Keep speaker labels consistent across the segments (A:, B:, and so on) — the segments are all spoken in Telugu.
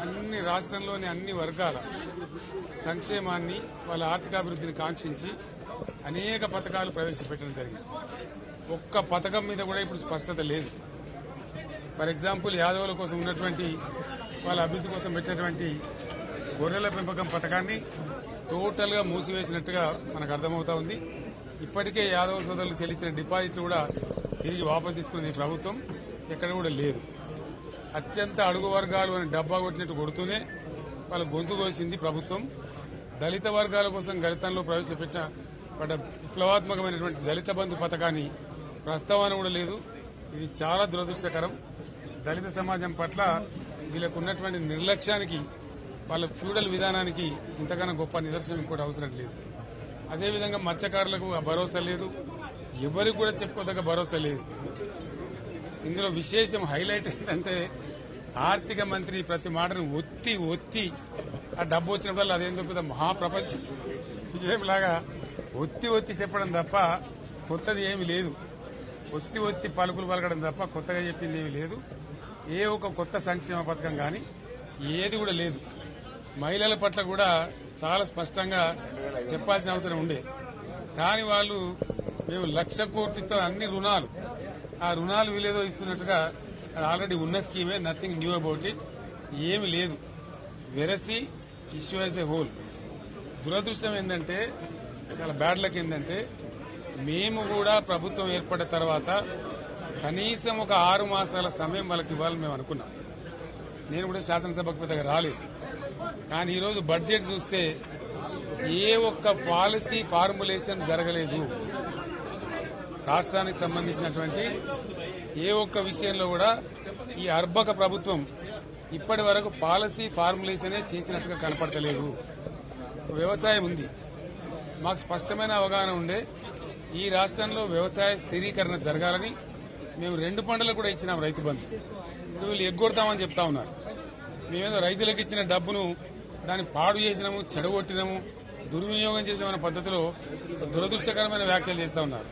A: అన్ని రాష్ట్రంలోని అన్ని వర్గాల సంక్షేమాన్ని వాళ్ళ ఆర్థికాభివృద్ధిని కాంక్షించి అనేక పథకాలు ప్రవేశపెట్టడం జరిగింది. ఒక్క పథకం మీద కూడా ఇప్పుడు స్పష్టత లేదు. ఫర్ ఎగ్జాంపుల్ యాదవుల కోసం ఉన్నటువంటి వాళ్ళ అభివృద్ధి కోసం పెట్టినటువంటి గొర్రెల పెంపకం పథకాన్ని టోటల్ గా మూసివేసినట్టుగా మనకు అర్థమవుతా ఉంది. ఇప్పటికే యాదవ సోదరులు చెల్లించిన డిపాజిట్ కూడా తిరిగి వాపసు తీసుకునే ప్రభుత్వం ఎక్కడ కూడా లేదు. అత్యంత అడుగు వర్గాలు అని డబ్బా కొట్టినట్టు కొడుతూనే వాళ్ళ గొంతు కోసింది ప్రభుత్వం. దళిత వర్గాల కోసం గణితంలో ప్రవేశపెట్టిన విప్లవాత్మకమైనటువంటి దళిత బంధు పథకాన్ని ప్రస్తావన కూడా లేదు. ఇది చాలా దురదృష్టకరం. దళిత సమాజం పట్ల వీళ్ళకు ఉన్నటువంటి నిర్లక్ష్యానికి, వాళ్ళ ఫ్యూడల్ విధానానికి ఇంతకన్నా గొప్ప నిదర్శనం ఇంకోటి అవసరం లేదు. అదేవిధంగా మత్స్యకారులకు ఆ భరోసా లేదు, ఎవరికి కూడా చెప్పుకోదగ్గ భరోసా లేదు. ఇందులో విశేషం హైలైట్ ఏంటంటే ఆర్థిక మంత్రి ప్రతి మాటను ఒత్తి ఆ డబ్బు వచ్చినప్పుడు అదేందో పెద్ద మహాప్రపంచం విజయంలాగా ఒత్తి చెప్పడం తప్ప కొత్తది ఏమీ లేదు. ఒత్తి పలుకులు పలకడం తప్ప కొత్తగా చెప్పింది ఏమీ లేదు. ఏ ఒక కొత్త సంక్షేమ పథకం కానీ ఏది కూడా లేదు. మహిళల పట్ల కూడా చాలా స్పష్టంగా చెప్పాల్సిన అవసరం ఉండే. కానీ వాళ్ళు మేము 1,00,000 కోట్లు ఇస్తాం, అన్ని రుణాలు, ఆ రుణాలు వీలేదో ఇస్తున్నట్టుగా ఆల్రెడీ ఉన్న స్కీమే, నథింగ్ న్యూ అబౌట్ ఇట్, ఏమి లేదు. వెరసి ఇష్యూ యాజ్ ఏ హోల్. దురదృష్టం ఏంటంటే, చాలా బ్యాడ్ లక్ ఏంటంటే, మేము కూడా ప్రభుత్వం ఏర్పడిన తర్వాత కనీసం ఒక 6 మాసాల సమయం వాళ్ళకి ఇవ్వాలని మేము అనుకున్నాం. నేను కూడా శాసనసభకు పెద్దగా రాలేదు. కానీ ఈరోజు బడ్జెట్ చూస్తే ఏ ఒక్క పాలసీ ఫార్ములేషన్ జరగలేదు. రాష్ట్రానికి సంబంధించినటువంటి ఏ ఒక్క విషయంలో కూడా ఈ అర్భక ప్రభుత్వం ఇప్పటి వరకు పాలసీ ఫార్ములేషనే చేసినట్టుగా కనపడతలేదు. వ్యవసాయం ఉంది, మాకు స్పష్టమైన అవగాహన ఉండే ఈ రాష్ట్రంలో వ్యవసాయ స్థిరీకరణ జరగాలని మేము 2 పంటలకు కూడా ఇచ్చినాం రైతు బంధు. ఇప్పుడు వీళ్ళు ఎగ్గొడతామని చెప్తా ఉన్నారు. మేమేదో రైతులకు ఇచ్చిన డబ్బును దాన్ని పాడు చేసినాము, చెడగొట్టినాము, దుర్వినియోగం చేసామన్న పద్ధతిలో దురదృష్టకరమైన వ్యాఖ్యలు చేస్తా ఉన్నారు.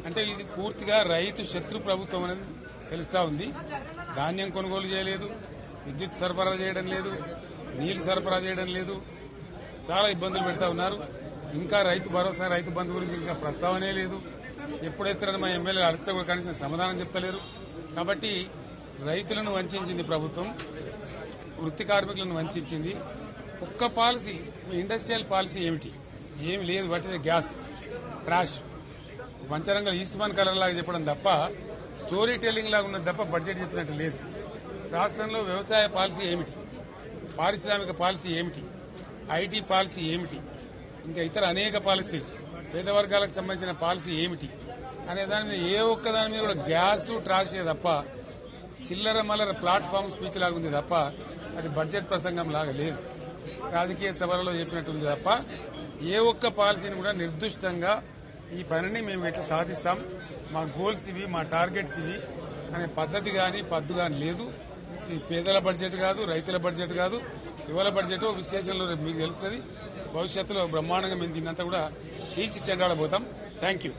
A: అంటే ఇది పూర్తిగా రైతు శత్రు ప్రభుత్వం అనేది తెలుస్తా ఉంది. ధాన్యం కొనుగోలు చేయలేదు, విద్యుత్ సరఫరా చేయడం లేదు, నీళ్లు సరఫరా చేయడం లేదు, చాలా ఇబ్బందులు పెడతా ఉన్నారు. ఇంకా రైతు భరోసా, రైతు బంధు గురించి ఇంకా ప్రస్తావనే లేదు. ఎప్పుడేస్తారని మా ఎమ్మెల్యేలు అడిస్తే కూడా కనీసం సమాధానం చెప్తలేరు. కాబట్టి రైతులను వంచింది ప్రభుత్వం, వృత్తి కార్మికులను వంచింది. ఒక్క పాలసీ, ఇండస్ట్రియల్ పాలసీ ఏమిటి? ఏమి లేదు. వాటి గ్యాస్ ట్రాష్ పంచరంగం ఈస్మాన్ కలర్ లాగా చెప్పడం తప్ప, స్టోరీ టెల్లింగ్ లాగా ఉన్నది తప్ప బడ్జెట్ చెప్పినట్టు లేదు. రాష్ట్రంలో వ్యవసాయ పాలసీ ఏమిటి? పారిశ్రామిక పాలసీ ఏమిటి? ఐటీ పాలసీ ఏమిటి? ఇంకా ఇతర అనేక పాలసీలు, పేద వర్గాలకు సంబంధించిన పాలసీ ఏమిటి అనే దాని మీద ఏ ఒక్క దాని మీద కూడా గ్యాస్ ట్రాషే తప్ప, చిల్లర మల్లర ప్లాట్ఫామ్ స్పీచ్ లాగా ఉంది తప్ప అది బడ్జెట్ ప్రసంగం లాగా లేదు. రాజకీయ సభలలో చెప్పినట్టుంది తప్ప ఏ ఒక్క పాలసీని కూడా నిర్దిష్టంగా ఈ పనిని మేము ఎట్లా సాధిస్తాం, మా గోల్స్ ఇవి, మా టార్గెట్స్ ఇవి అనే పద్ధతి కానీ పద్దు కానీ లేదు. ఇది పేదల బడ్జెట్ కాదు, రైతుల బడ్జెట్ కాదు, యువల బడ్జెట్. విశ్లేషణలో మీకు తెలుస్తుంది. భవిష్యత్తులో బ్రహ్మాండంగా మేము దీన్నంతా కూడా చీల్చి చెండాడబోతాం. Thank you.